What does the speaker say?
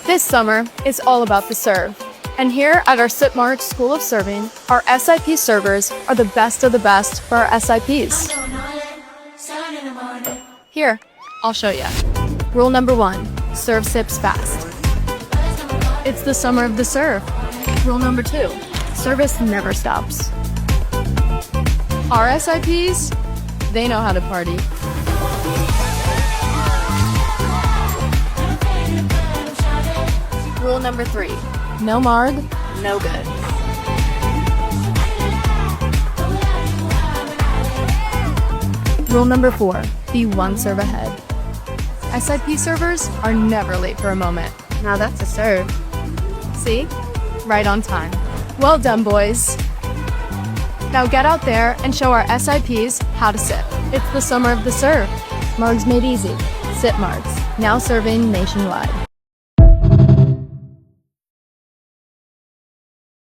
This summer is all about the serve. And here at our Sitmark School of Serving, our SIP servers are the best of the best for our SIPs. Here, I'll show you. Rule number 1, serve sips fast. It's the summer of the serve. Rule number 2, service never stops. Our SIPs, they know how to party. Rule number 3, no marg, no good. Rule number 4, be one serve ahead. SIP servers are never late for a moment. Now that's a serve. See? Right on time. Well done, boys. Now get out there and show our SIPs how to sip. It's the summer of the serve. Margs made easy. Sip Margs, now serving nationwide.